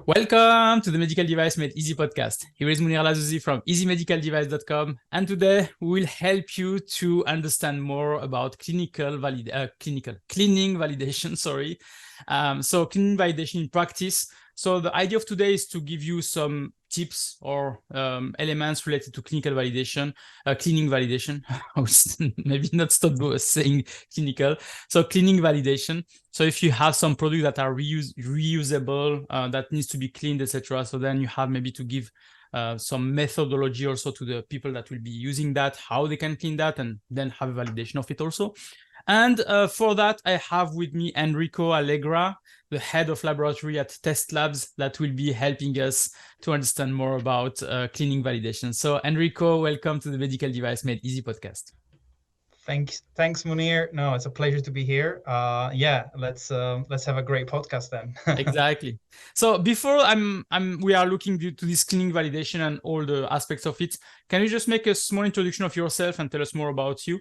Welcome to the Medical Device Made Easy podcast. Here is Munir Lazouzi from easymedicaldevice.com, and today we will help you to understand more about cleaning validation. So cleaning validation in practice. So the idea of today is to give you some tips or elements related to clinical validation, cleaning validation. I will maybe not stop saying clinical. So cleaning validation. So if you have some products that are reusable, that needs to be cleaned, etc. So then you have maybe to give some methodology also to the people that will be using that, how they can clean that, and then have a validation of it also. And for that, I have with me Enrico Allegra, the head of laboratory at TestLabs, that will be helping us to understand more about cleaning validation. So Enrico, welcome to the Medical Device Made Easy podcast. Thanks, Munir. No, it's a pleasure to be here. Let's have a great podcast then. Exactly. So before we are looking to this cleaning validation and all the aspects of it, can you just make a small introduction of yourself and tell us more about you?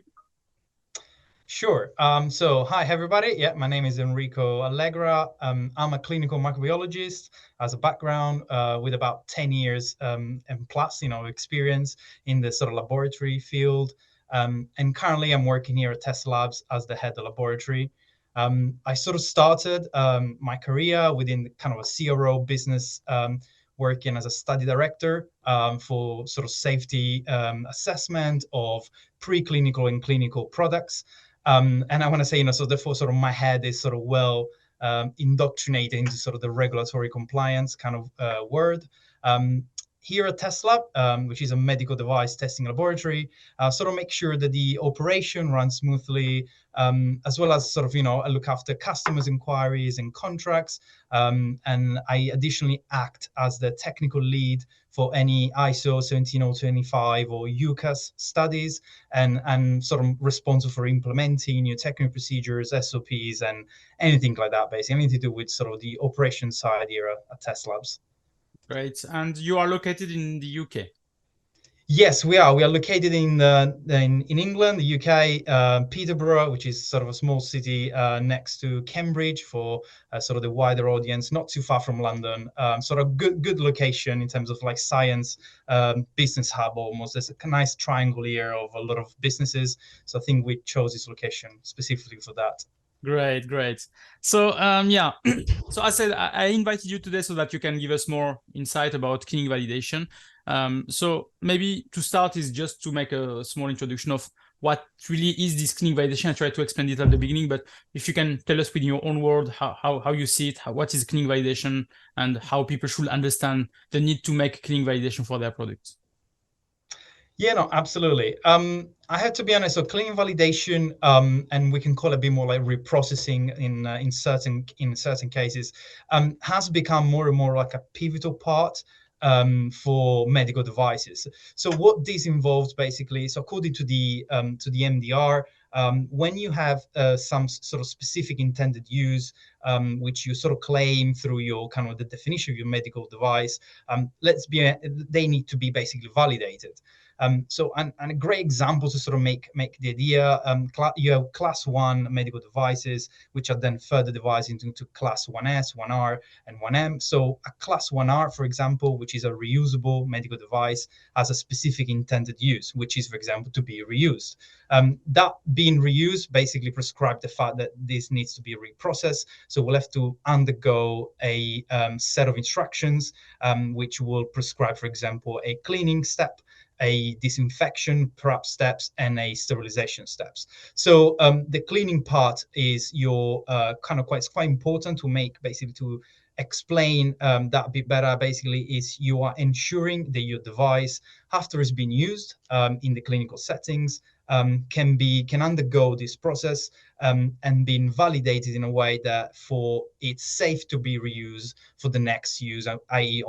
Sure. So hi everybody. Yeah, my name is Enrico Allegra. I'm a clinical microbiologist as a background, with about 10 years and plus, experience in the sort of laboratory field. And currently I'm working here at TestLabs as the head of laboratory. I sort of started my career within kind of a CRO business, working as a study director for sort of safety assessment of preclinical and clinical products. And I want to say, so therefore, sort of my head is sort of well indoctrinated into sort of the regulatory compliance kind of word. Here at TestLab, which is a medical device testing laboratory, sort of make sure that the operation runs smoothly, as well as sort of, I look after customers' inquiries and contracts. And I additionally act as the technical lead for any ISO 17025 or UCAS studies, and sort of responsible for implementing new technical procedures, SOPs, and anything like that, basically anything to do with sort of the operation side here at TestLabs. Great. And you are located in the UK. Yes, we are. We are located in England, the UK, Peterborough, which is sort of a small city next to Cambridge for sort of the wider audience, not too far from London. Sort of good location in terms of like science, business hub almost. There's a nice triangle here of a lot of businesses. So I think we chose this location specifically for that. Great. So so I said I invited you today so that you can give us more insight about cleaning validation. So maybe to start is just to make a small introduction of what really is this cleaning validation. I tried to explain it at the beginning, but if you can tell us within your own word how you see it, what is cleaning validation, and how people should understand the need to make cleaning validation for their products. Yeah, no, absolutely. I have to be honest. So cleaning validation, and we can call it a bit more like reprocessing in certain cases, has become more and more like a pivotal part for medical devices. So what this involves basically, so according to the MDR, when you have some sort of specific intended use, which you sort of claim through your kind of the definition of your medical device, they need to be basically validated. So a great example to sort of make the idea, you have class 1 medical devices, which are then further divided into class 1S, 1R, and 1M. So a class 1R, for example, which is a reusable medical device, has a specific intended use, which is, for example, to be reused. That being reused basically prescribes the fact that this needs to be reprocessed. So we'll have to undergo a set of instructions, which will prescribe, for example, a cleaning step, a disinfection perhaps steps, and a sterilization steps. So the cleaning part is your it's quite important to make, basically to explain that a bit better. Basically is you are ensuring that your device, after it's been used in the clinical settings, can undergo this process and being validated in a way that for it's safe to be reused for the next use, i.e.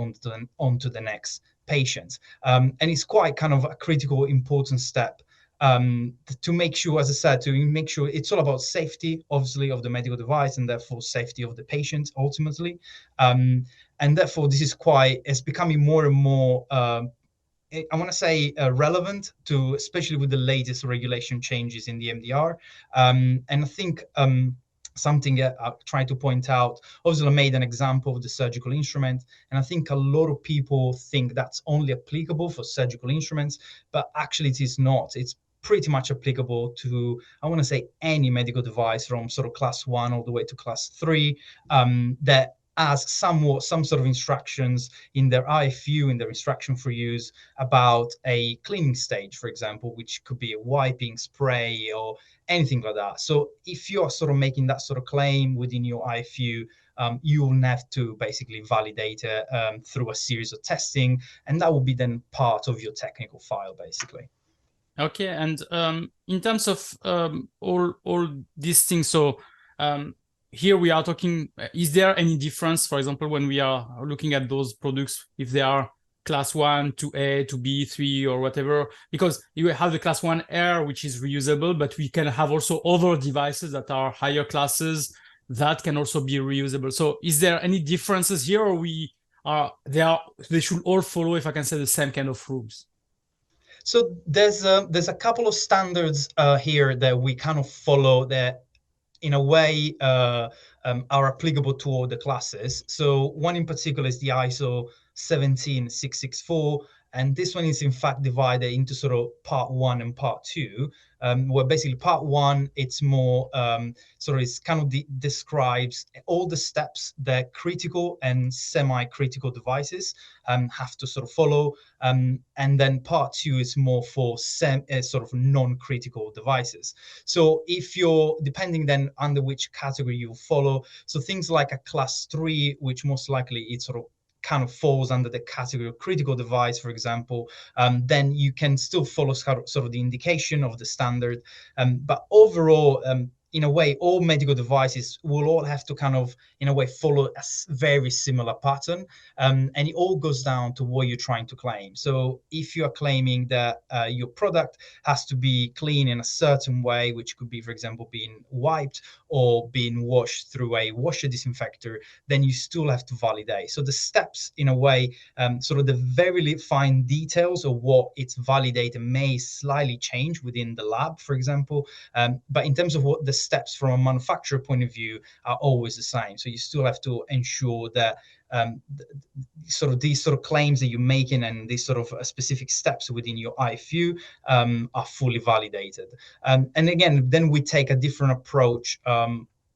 onto the next patients. And it's quite kind of a critical, important step to make sure, as I said, to make sure it's all about safety, obviously, of the medical device, and therefore safety of the patient ultimately. And therefore, it's becoming more and more, I want to say, relevant to, especially with the latest regulation changes in the MDR. And I think something I try to point out. Obviously, I made an example of the surgical instrument, and I think a lot of people think that's only applicable for surgical instruments, but actually it is not. It's pretty much applicable to, I want to say, any medical device from sort of class 1 all the way to class 3, that has some sort of instructions in their IFU, in their instruction for use, about a cleaning stage, for example, which could be a wiping, spray, or anything like that. So if you're sort of making that sort of claim within your IFU, you will have to basically validate it through a series of testing, and that will be then part of your technical file, basically. Okay, and in terms of all these things, so here we are talking, is there any difference, for example, when we are looking at those products, if they are class 1 to A to B, 3 or whatever? Because you have the class 1 Air, which is reusable, but we can have also other devices that are higher classes that can also be reusable. So is there any differences here, or they should all follow, if I can say, the same kind of rules? So there's a couple of standards here that we kind of follow that in a way are applicable to all the classes. So one in particular is the ISO 17664, and this one is in fact divided into sort of part 1 and part 2, where basically part 1, it's more sort of, it's kind of describes all the steps that critical and semi-critical devices have to sort of follow, and then part 2 is more for sort of non-critical devices. So if you're, depending then under which category you follow, so things like a class 3, which most likely it sort of kind of falls under the category of critical device, for example, then you can still follow sort of the indication of the standard. But overall, in a way, all medical devices will all have to kind of, in a way, follow a very similar pattern. And it all goes down to what you're trying to claim. So if you're claiming that your product has to be clean in a certain way, which could be, for example, being wiped or being washed through a washer disinfector, then you still have to validate. So the steps, in a way, sort of the very fine details of what it's validated may slightly change within the lab, for example. But in terms of what the steps from a manufacturer point of view are always the same. So you still have to ensure that sort of these sort of claims that you're making and these sort of specific steps within your IFU are fully validated. And again, then we take a different approach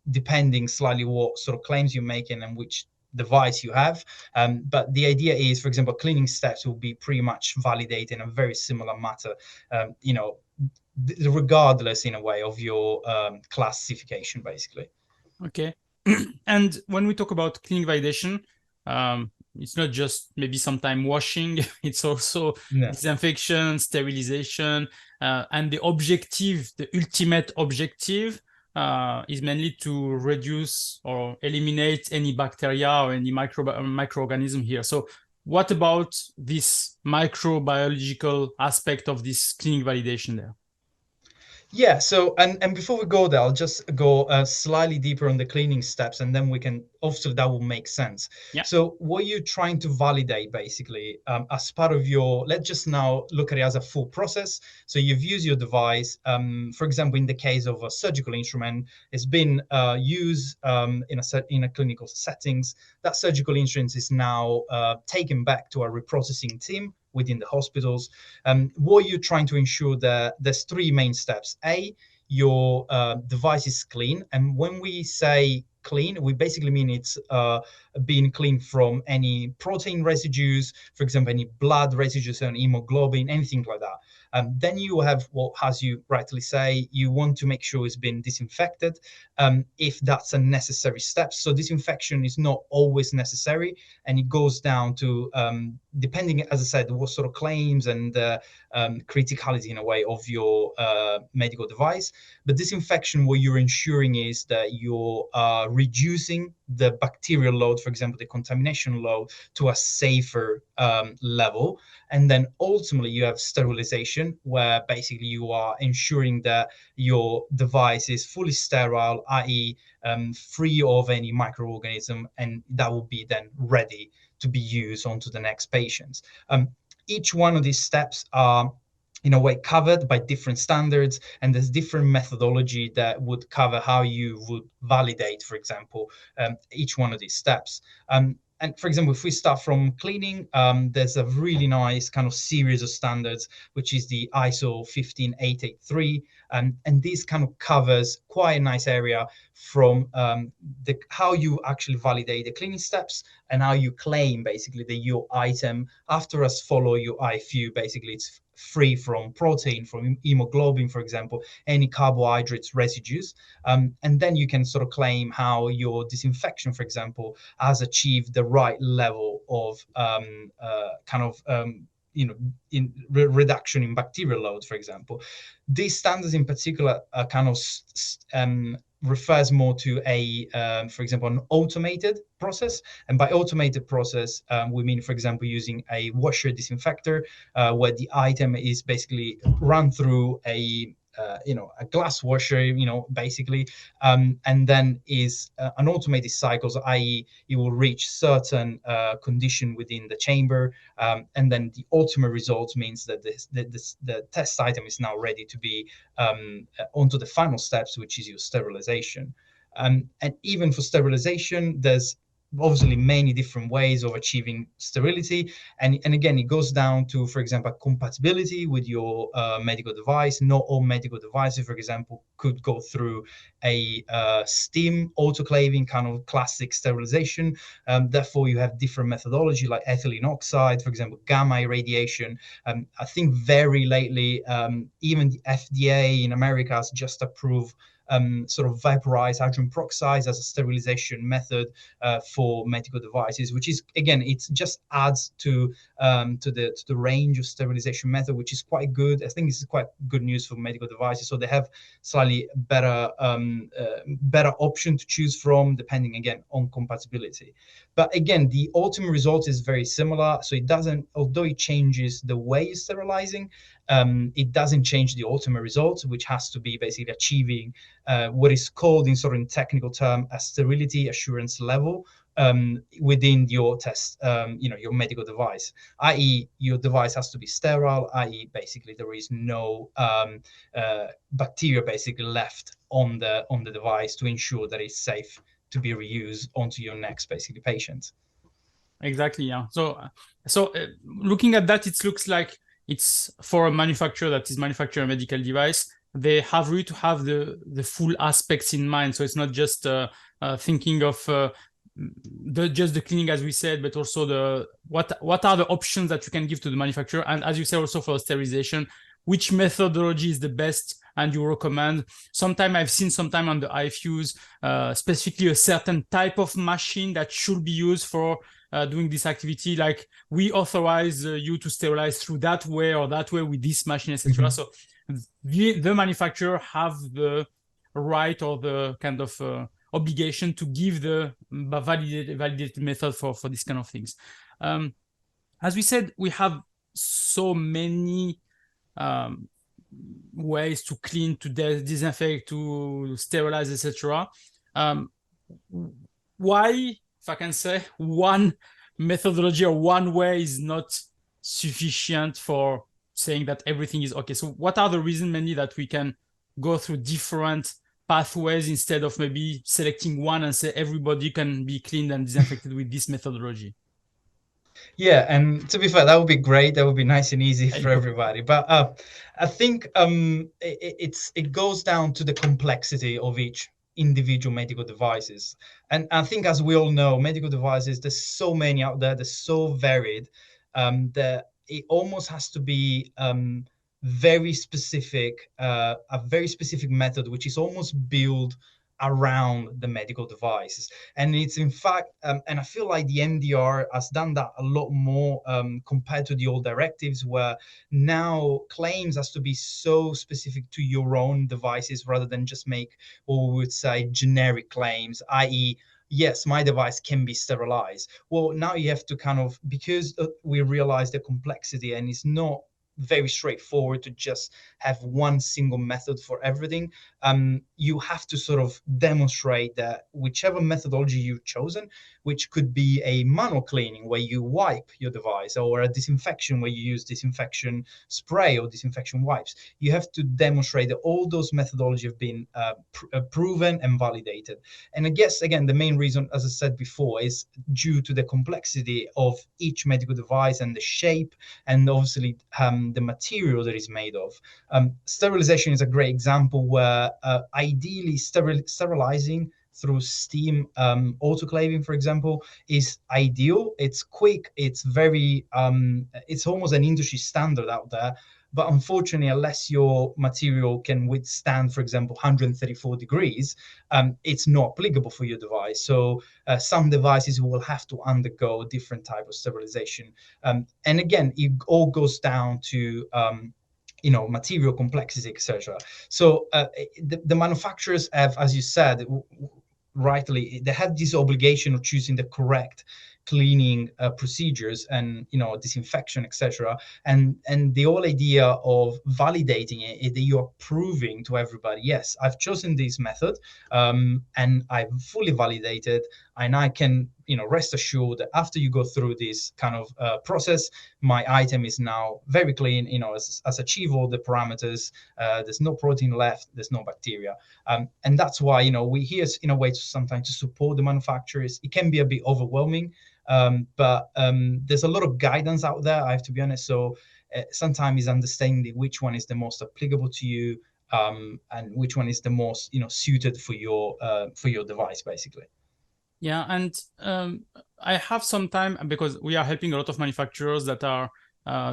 depending slightly what sort of claims you're making and which device you have. But the idea is, for example, cleaning steps will be pretty much validated in a very similar matter, regardless in a way of your classification, basically. Okay. And when we talk about cleaning validation, it's not just maybe sometime washing, it's also disinfection, sterilization, and the objective, the ultimate objective is mainly to reduce or eliminate any bacteria or any microorganism here. So what about this microbiological aspect of this cleaning validation there? Yeah, so and before we go there, I'll just go slightly deeper on the cleaning steps, and then we can, also that will make sense. Yeah. So what you're trying to validate basically as part of your, let's just now look at it as a full process. So you've used your device, for example, in the case of a surgical instrument, it's been used in a clinical settings. That surgical instrument is now taken back to a reprocessing team within the hospitals. What you're trying to ensure that there's three main steps. A, your device is clean. And when we say clean, we basically mean it's being clean from any protein residues, for example, any blood residues and hemoglobin, anything like that. Then you have what, as you rightly say, you want to make sure it's been disinfected if that's a necessary step. So disinfection is not always necessary, and it goes down to, depending, as I said, what sort of claims and criticality in a way of your medical device. But disinfection, what you're ensuring is that you're reducing the bacterial load, for example, the contamination load, to a safer level. And then ultimately you have sterilization, where basically you are ensuring that your device is fully sterile, i.e. free of any microorganism, and that will be then ready to be used onto the next patients. Each one of these steps are in a way covered by different standards, and there's different methodology that would cover how you would validate, for example, each one of these steps. And for example, if we start from cleaning, there's a really nice kind of series of standards, which is the ISO 15883. And this kind of covers quite a nice area from how you actually validate the cleaning steps and how you claim basically that your item after us follow your IFU, basically it's free from protein, from hemoglobin, for example, any carbohydrates residues. And then you can sort of claim how your disinfection, for example, has achieved the right level of in reduction in bacterial load, for example. These standards in particular are kind of refers more to for example, an automated process. And by automated process, we mean, for example, using a washer disinfector, where the item is basically run through a glass washer, basically, and then is an automated cycles, i.e., it will reach certain condition within the chamber, and then the ultimate result means that the test item is now ready to be onto the final steps, which is your sterilization. And even for sterilization, there's obviously many different ways of achieving sterility, and again, it goes down to, for example, compatibility with your medical device. Not all medical devices, for example, could go through a steam autoclaving kind of classic sterilization. Therefore, you have different methodology like ethylene oxide, for example, gamma irradiation. I think very lately, even the FDA in America has just approved sort of vaporized hydrogen peroxide as a sterilization method for medical devices, which is, again, it just adds to the range of sterilization method, which is quite good. I think this is quite good news for medical devices. So they have slightly better option to choose from, depending again on compatibility. But again, the ultimate result is very similar. So it doesn't, although it changes the way you're sterilizing, it doesn't change the ultimate result, which has to be basically achieving what is called in sort of in technical term a sterility assurance level within your test, your medical device, i.e. your device has to be sterile, i.e. basically there is no bacteria basically left on the device to ensure that it's safe to be reused onto your next basically patient. Exactly, yeah. So looking at that, it looks like it's for a manufacturer that is manufacturing a medical device. They have really to have the full aspects in mind. So it's not just thinking of just the cleaning, as we said, but also what are the options that you can give to the manufacturer, and as you said, also for sterilization, which methodology is the best and you recommend. Sometimes I've seen on the IFUs, specifically a certain type of machine that should be used for doing this activity, like we authorize you to sterilize through that way or that way with this machine, etc. Mm-hmm. So the manufacturer have the right or the kind of obligation to give the validated method for this kind of things. As we said, we have so many ways to clean, to disinfect, to sterilize, etc. Why, if I can say, one methodology or one way is not sufficient for saying that everything is okay? So what are the reasons mainly that we can go through different pathways instead of maybe selecting one and say everybody can be cleaned and disinfected with this methodology? Yeah, and to be fair, that would be great. That would be nice and easy for everybody. But I think it goes down to the complexity of each individual medical devices. And I think, as we all know, medical devices, there's so many out there, they're so varied, that it almost has to be very specific, a very specific method, which is almost built around the medical devices. And it's in fact, and I feel like the MDR has done that a lot more compared to the old directives, where now claims has to be so specific to your own devices rather than just make what we would say generic claims, i.e. yes, my device can be sterilized. Well, now you have to kind of, because we realize the complexity, and it's not very straightforward to just have one single method for everything. You have to sort of demonstrate that whichever methodology you've chosen, which could be a manual cleaning where you wipe your device, or a disinfection where you use disinfection spray or disinfection wipes, you have to demonstrate that all those methodologies have been proven and validated. And I guess, again, the main reason, as I said before, is due to the complexity of each medical device and the shape, and obviously the material that it's made of. Sterilization is a great example where ideally sterilizing through steam autoclaving, for example, is ideal. It's quick. It's very, it's almost an industry standard out there. But unfortunately, unless your material can withstand, for example, 134 degrees, it's not applicable for your device. So some devices will have to undergo a different type of sterilization. And again, it all goes down to material complexity, etc. So the manufacturers have, as you said rightly, they have this obligation of choosing the correct cleaning procedures and disinfection, etc. And the whole idea of validating it is that you are proving to everybody, yes, I've chosen this method, and I've fully validated, and I can rest assured that after you go through this kind of process, my item is now very clean, has achieved all the parameters. There's no protein left, there's no bacteria. And that's why we here in a way sometimes to support the manufacturers. It can be a bit overwhelming, but there's a lot of guidance out there, I have to be honest. So sometimes understanding which one is the most applicable to you, and which one is the most suited for your device, basically. Yeah, and I have some time, because we are helping a lot of manufacturers that are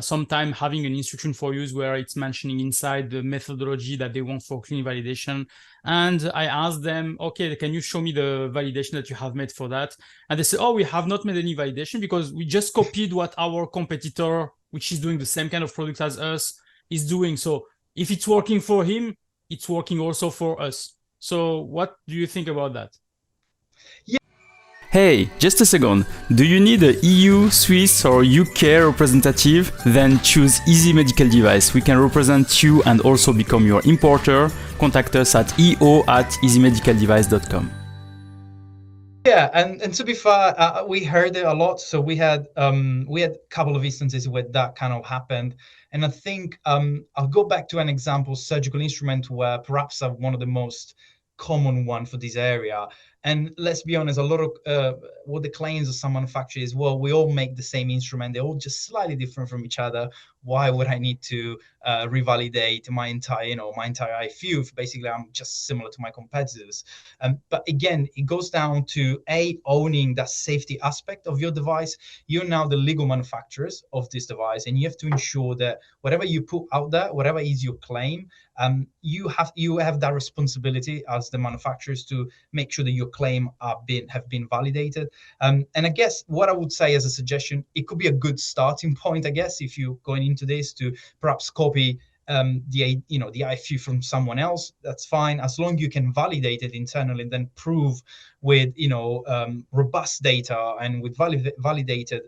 sometime having an instruction for use where it's mentioning inside the methodology that they want for cleaning validation. And I asked them, okay, can you show me the validation that you have made for that? And they say, oh, we have not made any validation because we just copied what our competitor, which is doing the same kind of product as us, is doing. So if it's working for him, it's working also for us. So what do you think about that? Hey, just a second. Do you need a EU, Swiss or UK representative? Then choose Easy Medical Device. We can represent you and also become your importer. Contact us at eo@easymedicaldevice.com. Yeah, and to be fair, we heard it a lot. So we had a couple of instances where that kind of happened, and I think I'll go back to an example: surgical instrument, where perhaps one of the most common one for this area. And let's be honest, a lot of what the claims of some manufacturers is, well, we all make the same instrument. They're all just slightly different from each other. Why would I need to revalidate my entire IFU if basically I'm just similar to my competitors? But again, it goes down to owning that safety aspect of your device. You're now the legal manufacturers of this device, and you have to ensure that whatever you put out there, whatever is your claim, you have that responsibility as the manufacturers to make sure that your claim have been validated. And I guess what I would say as a suggestion, it could be a good starting point, I guess, if you're going into this, to perhaps copy the IFU from someone else. That's fine, as long as you can validate it internally and then prove with robust data and with validated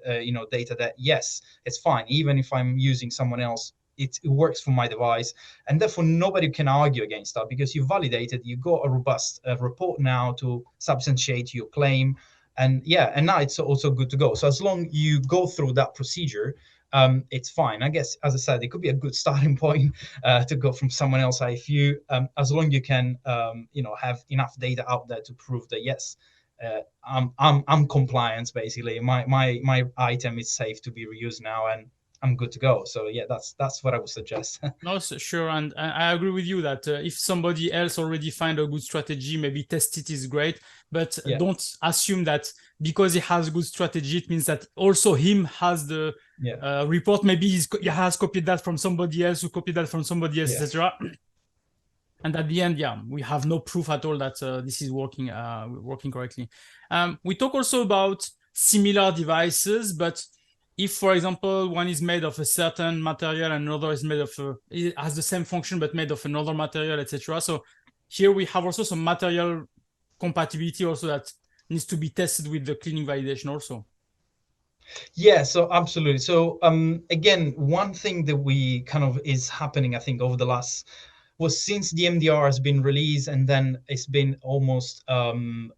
data that yes, it's fine, even if I'm using someone else, it works for my device, and therefore nobody can argue against that because you validated, you got a robust report now to substantiate your claim, and now it's also good to go. So as long you go through that procedure, it's fine. I guess, as I said, it could be a good starting point to go from someone else IFU, as long you can have enough data out there to prove that yes, I'm compliant. Basically, my item is safe to be reused now, and I'm good to go. So yeah, that's what I would suggest. No, sure, and I agree with you that if somebody else already find a good strategy, maybe test it is great, but don't assume that because he has a good strategy, it means that also him has the report. Maybe he has copied that from somebody else who copied that from somebody else, etc. And at the end, we have no proof at all that this is working correctly. We talk also about similar devices, but if, for example, one is made of a certain material and another is made of it has the same function but made of another material, etc. So here we have also some material compatibility also that needs to be tested with the cleaning validation also. Yeah, so absolutely. So again, one thing that we kind of is happening, I think, over the last was since the MDR has been released, and then it's been almost in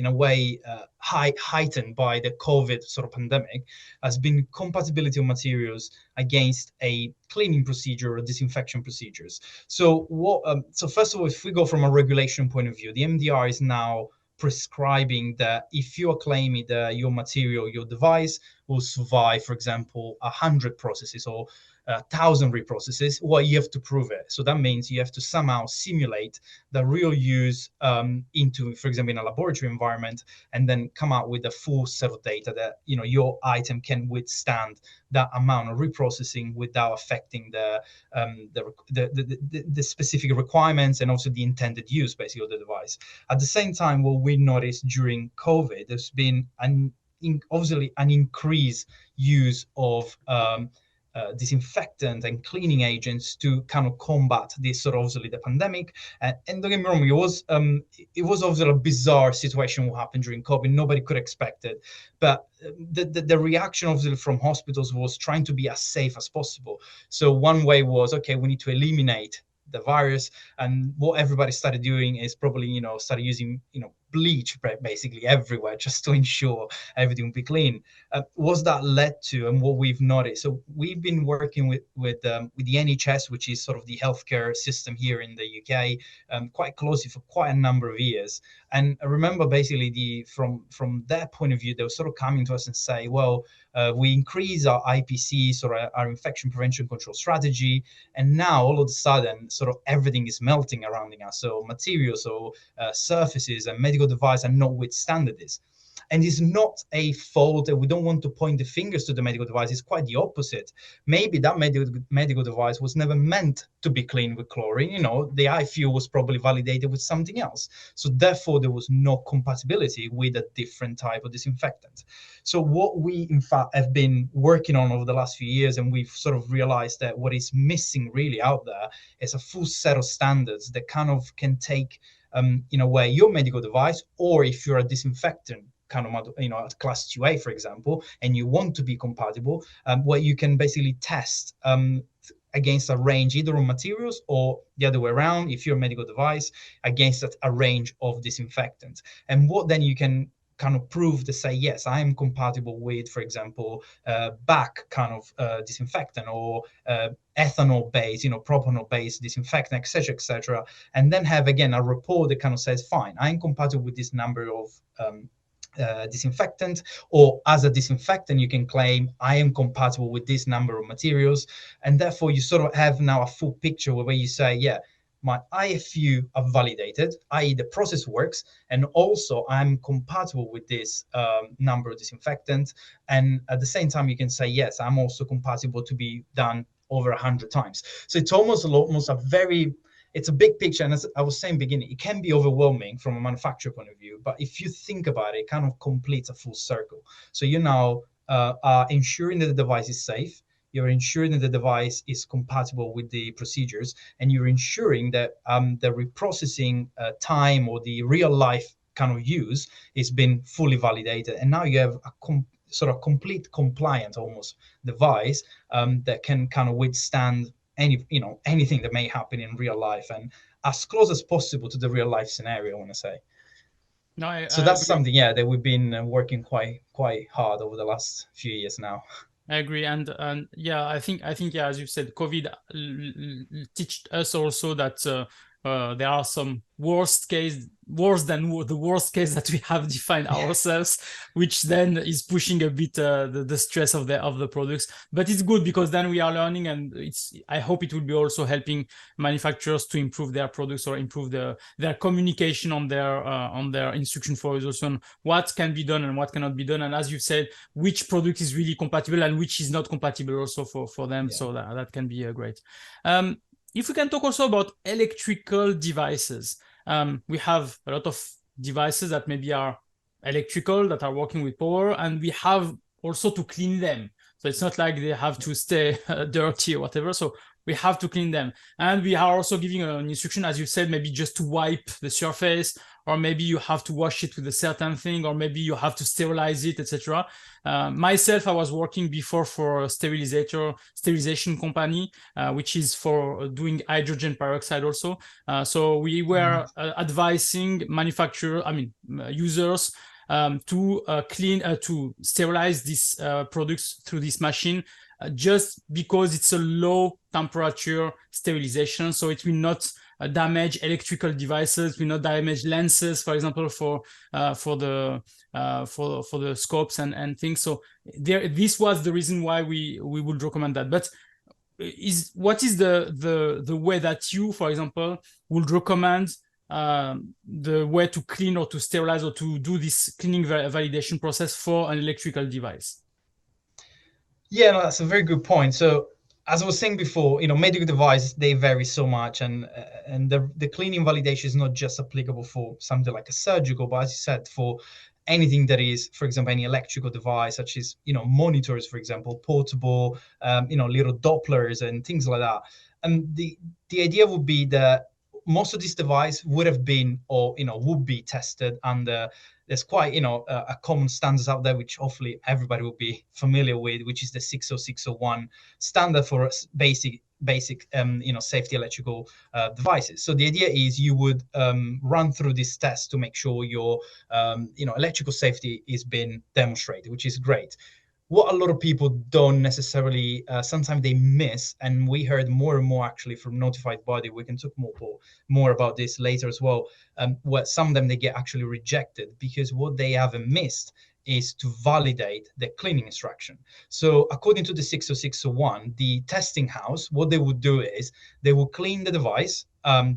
a way heightened by the COVID sort of pandemic, has been compatibility of materials against a cleaning procedure or disinfection procedures. So what? So first of all, if we go from a regulation point of view, the MDR is now prescribing that if you are claiming that your material, your device will survive, for example, 100 processes or 1,000 reprocesses, well, you have to prove it. So that means you have to somehow simulate the real use into, for example, in a laboratory environment, and then come out with a full set of data that your item can withstand that amount of reprocessing without affecting the specific requirements and also the intended use, basically, of the device. At the same time, what we noticed during COVID, there's been obviously an increased use of disinfectant and cleaning agents to kind of combat this sort of obviously the pandemic. And don't get me wrong, it was obviously a bizarre situation what happened during COVID. Nobody could expect it, but the reaction obviously from hospitals was trying to be as safe as possible. So one way was, okay, we need to eliminate the virus, and what everybody started doing is probably started using bleach basically everywhere just to ensure everything will be clean. Was that led to, and what we've noticed, so we've been working with the NHS, which is sort of the healthcare system here in the UK, quite closely for quite a number of years. And I remember basically from their point of view, they were sort of coming to us and say, well, we increase our IPCs or our infection prevention control strategy, and now all of a sudden sort of everything is melting around us. So materials or surfaces and medical devices are not withstanding this. And it's not a fault, and we don't want to point the fingers to the medical device. It's quite the opposite. Maybe that medical device was never meant to be cleaned with chlorine. The iFuel was probably validated with something else. So therefore, there was no compatibility with a different type of disinfectant. So what we, in fact, have been working on over the last few years, and we've sort of realized that what is missing really out there is a full set of standards that kind of can take, in a way, your medical device, or if you're a disinfectant, kind of at class 2A, for example, and you want to be compatible, where you can basically test against a range either of materials, or the other way around, if you're a medical device, against a range of disinfectants. And what then you can kind of prove to say, yes, I am compatible with, for example, BAC kind of disinfectant, or ethanol based, propanol based disinfectant, etc., and then have again a report that kind of says, fine, I'm compatible with this number of disinfectant, or as a disinfectant you can claim I am compatible with this number of materials, and therefore you sort of have now a full picture where you say, yeah, my IFU are validated, i.e. the process works, and also I'm compatible with this number of disinfectant, and at the same time you can say, yes, I'm also compatible to be done over 100 times. So it's almost a very, it's a big picture, and as I was saying beginning, it can be overwhelming from a manufacturer point of view, but if you think about it, it kind of completes a full circle. So you now are ensuring that the device is safe, you're ensuring that the device is compatible with the procedures, and you're ensuring that the reprocessing time or the real life kind of use is been fully validated, and now you have a sort of complete compliant almost device that can kind of withstand anything that may happen in real life, and as close as possible to the real life scenario, I want to say. No, So I that's agree. something, yeah, that we've been working quite hard over the last few years now. I agree, and yeah, I think yeah, as you said, COVID teached us also that there are some worse than the worst case that we have defined ourselves, which then is pushing a bit the stress of the products. But it's good because then we are learning, and I hope it will be also helping manufacturers to improve their products or improve their communication on their instruction for resolution, what can be done and what cannot be done, and as you said, which product is really compatible and which is not compatible also for them. Yeah. So that can be great. If we can talk also about electrical devices, we have a lot of devices that maybe are electrical, that are working with power, and we have also to clean them. So it's not like they have to stay dirty or whatever. So we have to clean them. And we are also giving an instruction, as you said, maybe just to wipe the surface, or maybe you have to wash it with a certain thing, or maybe you have to sterilize it, etc. Myself, I was working before for a sterilization company, which is for doing hydrogen peroxide also. So we were advising users to to sterilize these products through this machine, just because it's a low temperature sterilization, so it will not damage electrical devices, will not damage lenses, for example, for the scopes and things. So this was the reason why we would recommend that. But what is the way that you, for example, would recommend the way to clean or to sterilize or to do this cleaning validation process for an electrical device? Yeah, no, that's a very good point. So as I was saying before, medical devices, they vary so much, and the cleaning validation is not just applicable for something like a surgical, but as you said, for anything that is, for example, any electrical device, such as monitors, for example, portable, little Dopplers and things like that. And the idea would be that most of this device would have been, or would be tested under, there's quite a common standards out there, which hopefully everybody will be familiar with, which is the 60601 standard for basic safety electrical devices. So the idea is you would run through this test to make sure your electrical safety is being demonstrated, which is great. What a lot of people don't necessarily, sometimes they miss, and we heard more and more actually from notified body. We can talk more about this later as well. Where some of them, they get actually rejected because what they haven't missed is to validate the cleaning instruction. So according to the 60601, the testing house, what they would do is they will clean the device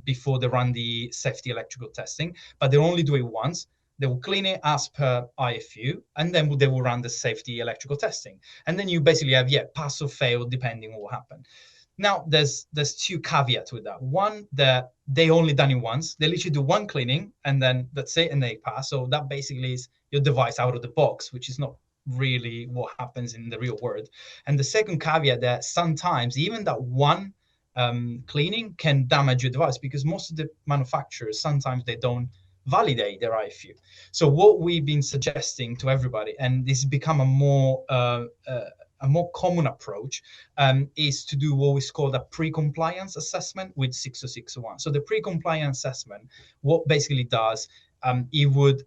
before they run the safety electrical testing, but they only do it once. They will clean it as per IFU, and then they will run the safety electrical testing. And then you basically have, pass or fail, depending on what happened. Now, there's two caveats with that. One, that they only done it once. They literally do one cleaning, and then that's it, and they pass. So that basically is your device out of the box, which is not really what happens in the real world. And the second caveat, that sometimes even that one cleaning can damage your device, because most of the manufacturers, sometimes they don't validate their IFU. So what we've been suggesting to everybody, and this has become a more common approach, is to do what is called a pre-compliance assessment with 60601. So the pre-compliance assessment, what basically does, it would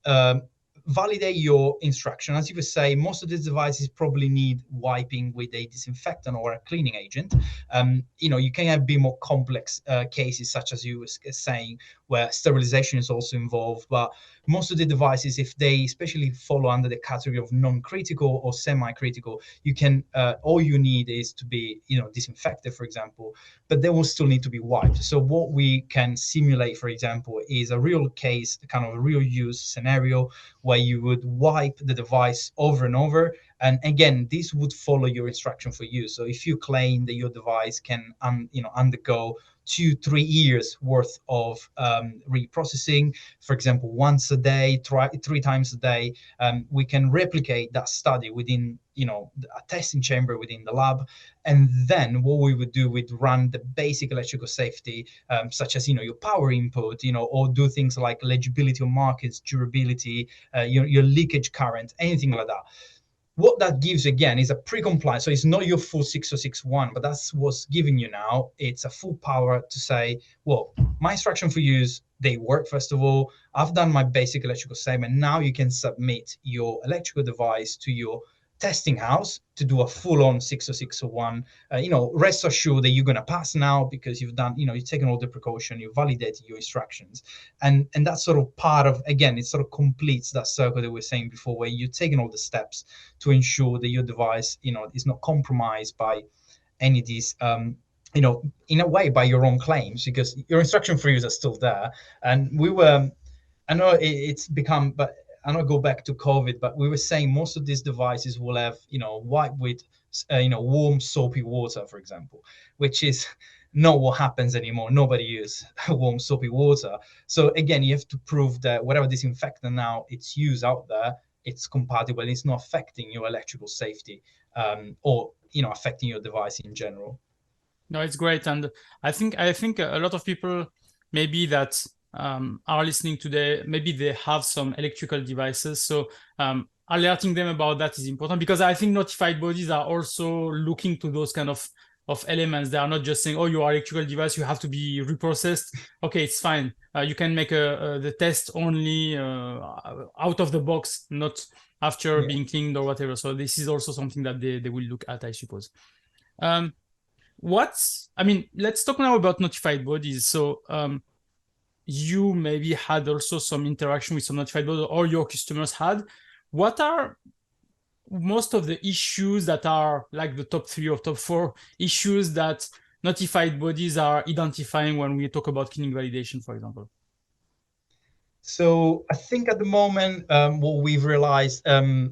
validate your instruction. As you would say, most of these devices probably need wiping with a disinfectant or a cleaning agent. You can have more complex cases, such as you were saying, where sterilization is also involved. But most of the devices, if they especially follow under the category of non-critical or semi-critical, you can all you need is to be disinfected, for example, but they will still need to be wiped. So what we can simulate, for example, is a real case, kind of a real use scenario, where you would wipe the device over and over. And again, this would follow your instruction for use. So if you claim that your device can undergo 2-3 years worth of reprocessing, for example, once a day, 3 times a day, we can replicate that study within a testing chamber within the lab. And then what we would do, we'd run the basic electrical safety, such as your power input, or do things like legibility of markets, durability, your leakage current, anything like that. What that gives, again, is a pre-compliance. So it's not your full 60601, but that's what's giving you now. It's a full power to say, well, my instruction for use, they work. First of all, I've done my basic electrical statement. Now you can submit your electrical device to your testing house to do a full-on 60601. Rest assured that you're going to pass now, because you've done, you've taken all the precaution, you validated your instructions. And that's sort of part of, again, it sort of completes that circle that we were saying before, where you're taking all the steps to ensure that your device, is not compromised by any of these, in a way, by your own claims, because your instruction for use are still there. And we were, I know it's become, but I don't go back to COVID, but we were saying most of these devices will have, wipe with, warm soapy water, for example, which is not what happens anymore. Nobody uses warm soapy water. So again, you have to prove that whatever disinfectant now it's used out there, it's compatible, it's not affecting your electrical safety, or affecting your device in general. No, it's great. And I think a lot of people maybe that are listening today, maybe they have some electrical devices. So alerting them about that is important, because I think notified bodies are also looking to those kind of elements. They are not just saying, oh, your electrical device, you have to be reprocessed. Okay, it's fine. You can make the test only out of the box, not after being cleaned or whatever. So this is also something that they will look at, I suppose. Let's talk now about notified bodies. So you maybe had also some interaction with some notified bodies, or your customers had. What are most of the issues that are like the top 3 or top 4 issues that notified bodies are identifying when we talk about clinical validation, for example? So I think at the moment, what we've realized,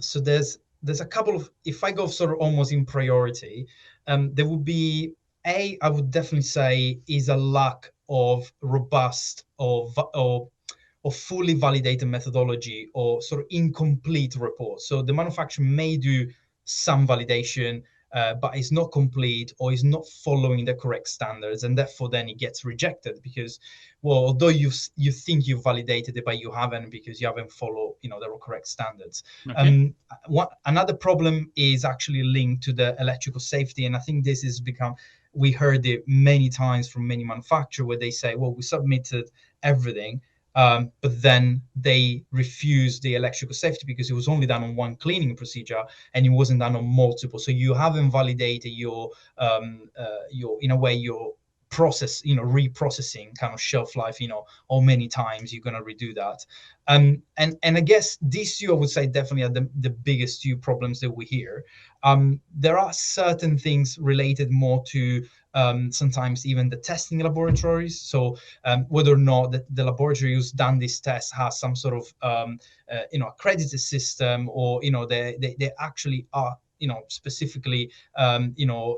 so there's a couple of, if I go sort of almost in priority, there would be I would definitely say is a lack of robust or fully validated methodology, or sort of incomplete reports. So the manufacturer may do some validation, but it's not complete, or is not following the correct standards, and therefore then it gets rejected because, well, although you think you've validated it, but you haven't, because you haven't followed the correct standards. Okay. Another problem is actually linked to the electrical safety, and I think this has become, we heard it many times from many manufacturers where they say, well, we submitted everything, but then they refused the electrical safety because it was only done on one cleaning procedure and it wasn't done on multiple. So you haven't validated your in a way, your process, reprocessing kind of shelf life, how many times you're going to redo that. And I guess these two, I would say, definitely are the biggest two problems that we hear. There are certain things related more to sometimes even the testing laboratories. So whether or not the laboratory who's done this test has some sort of accredited system, or they actually are specifically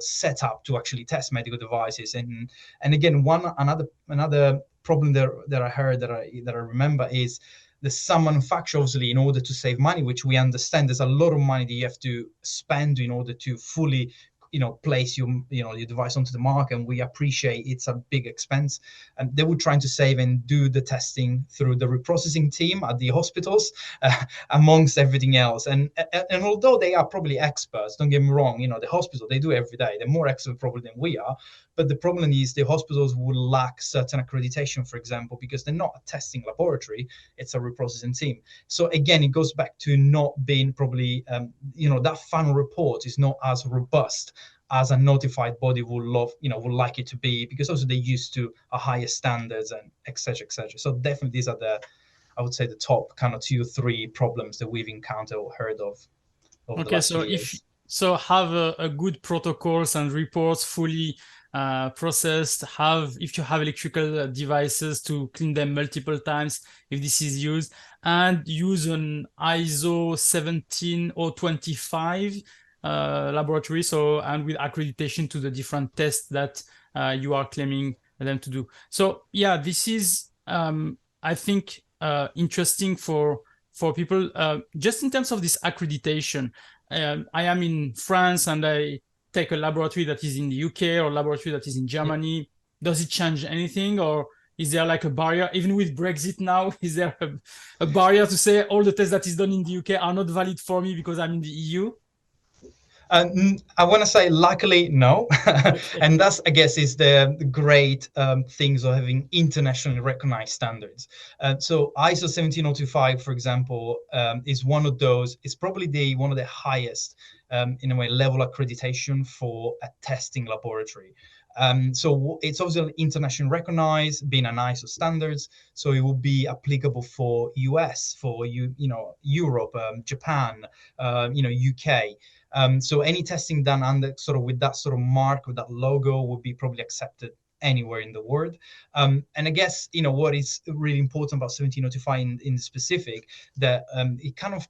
set up to actually test medical devices. And again, another problem that I heard, that I remember, is the some manufacturers, obviously, in order to save money, which we understand, there's a lot of money that you have to spend in order to fully place your device onto the market, and we appreciate it's a big expense, and they were trying to save and do the testing through the reprocessing team at the hospitals, amongst everything else. And although they are probably experts, don't get me wrong, the hospital, they do it every day, they're more expert probably than we are, but the problem is the hospitals will lack certain accreditation, for example, because they're not a testing laboratory, it's a reprocessing team. So again, it goes back to not being probably that final report is not as robust as a notified body would like it to be, because also they're used to a higher standards, and etc., etc. So definitely these are I would say, the top kind of 2 or 3 problems that we've encountered or heard of over the Okay, last so few years. have a good protocols and reports fully processed. If you have electrical devices, to clean them multiple times if this is used, and use an ISO 17025 laboratory. So, and with accreditation to the different tests that you are claiming them to do. So yeah, this is I think interesting for people, just in terms of this accreditation. I am in France and I take a laboratory that is in the UK or laboratory that is in Germany. Does it change anything, or is there like a barrier? Even with Brexit now, is there a barrier to say all the tests that is done in the UK are not valid for me because I'm in the EU? I want to say, luckily, no. Okay. And that's, I guess, is the great things of having internationally recognized standards. So ISO 17025, for example, is one of those. It's probably one of the highest, in a way, level accreditation for a testing laboratory. So it's also internationally recognized, being an ISO standards. So it will be applicable for US, for Europe, Japan, UK. So any testing done under sort of with that sort of mark, with that logo, would be probably accepted anywhere in the world. And I guess what is really important about 1705 in specific, that it kind of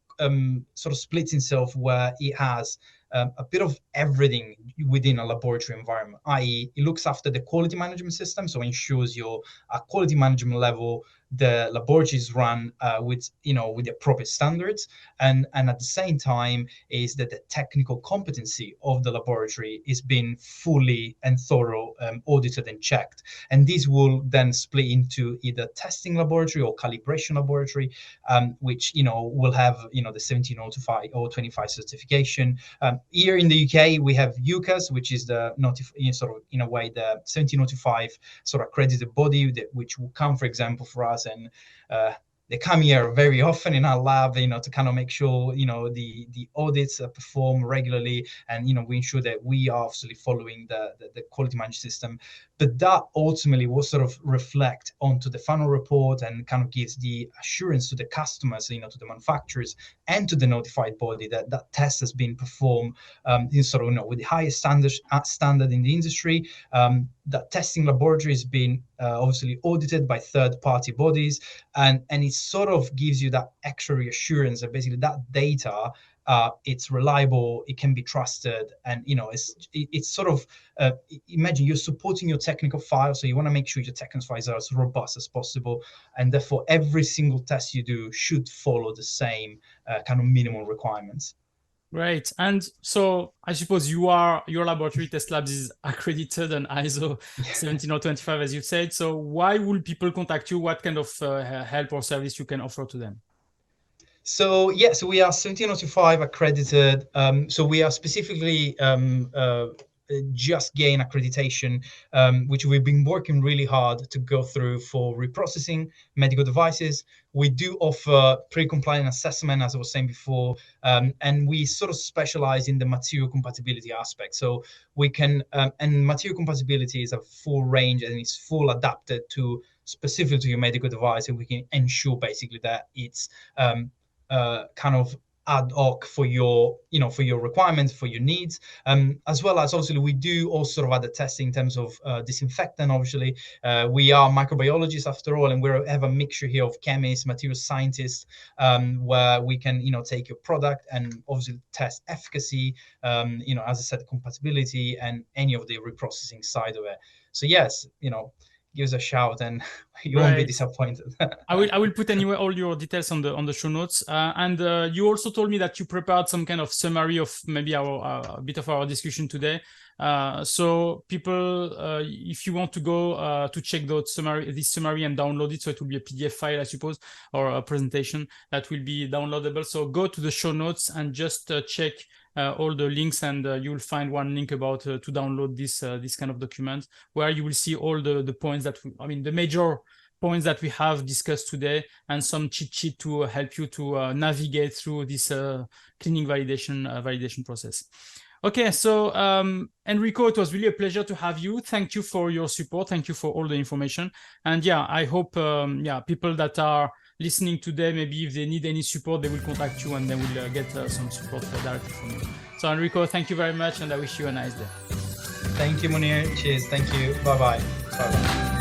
sort of splits itself, where it has a bit of everything within a laboratory environment, i.e. it looks after the quality management system, so ensures your quality management level, the laboratories run with the appropriate standards, and at the same time is that the technical competency of the laboratory is being fully and thorough audited and checked. And this will then split into either testing laboratory or calibration laboratory, which will have the 17025 or 25 certification. Here in the UK we have UCAS, which is the sort of in a way the 17025 sort of accredited body which will come, for example, for us, and they come here very often in our lab, to kind of make sure, the audits are performed regularly, and, we ensure that we are absolutely following the quality management system. But that ultimately will sort of reflect onto the final report and kind of gives the assurance to the customers, to the manufacturers and to the notified body that that test has been performed with the highest standard in the industry. That testing laboratory has been obviously audited by third-party bodies, and it sort of gives you that extra reassurance that basically that data, it's reliable, it can be trusted, and it's sort of imagine you're supporting your technical file, so you want to make sure your technical files are as robust as possible, and therefore every single test you do should follow the same kind of minimal requirements. Right. And so I suppose your laboratory, TestLabs, is accredited and ISO 17025, as you said. So why would people contact you? What kind of help or service you can offer to them? So we are 17025 accredited. So we are specifically just gain accreditation, which we've been working really hard to go through for reprocessing medical devices. We do offer pre-compliant assessment, as I was saying before, and we sort of specialize in the material compatibility aspect. So we can, and material compatibility is a full range and it's full adapted to specific to your medical device, and we can ensure basically that it's kind of ad hoc for your requirements, for your needs, as well as obviously we do all sort of other testing in terms of disinfectant. Obviously, we are microbiologists after all, and we have a mixture here of chemists, material scientists, where we can take your product and obviously test efficacy, as I said, compatibility, and any of the reprocessing side of it. So yes, give us a shout and you won't be disappointed. I will put anyway all your details on the show notes. And you also told me that you prepared some kind of summary of maybe a bit of our discussion today. So people, if you want to go to check this summary and download it, so it will be a PDF file, I suppose, or a presentation that will be downloadable. So go to the show notes and just check all the links, and you will find one link about to download this kind of document, where you will see all the points that the major points that we have discussed today, and some cheat sheet to help you to navigate through this cleaning validation process. Okay, so Enrico, it was really a pleasure to have you. Thank you for your support. Thank you for all the information. And yeah, I hope people that are listening today, maybe if they need any support, they will contact you and they will get some support directly from you. So Enrico, thank you very much, and I wish you a nice day. Thank you, Munir. Cheers. Thank you. Bye-bye. Bye-bye.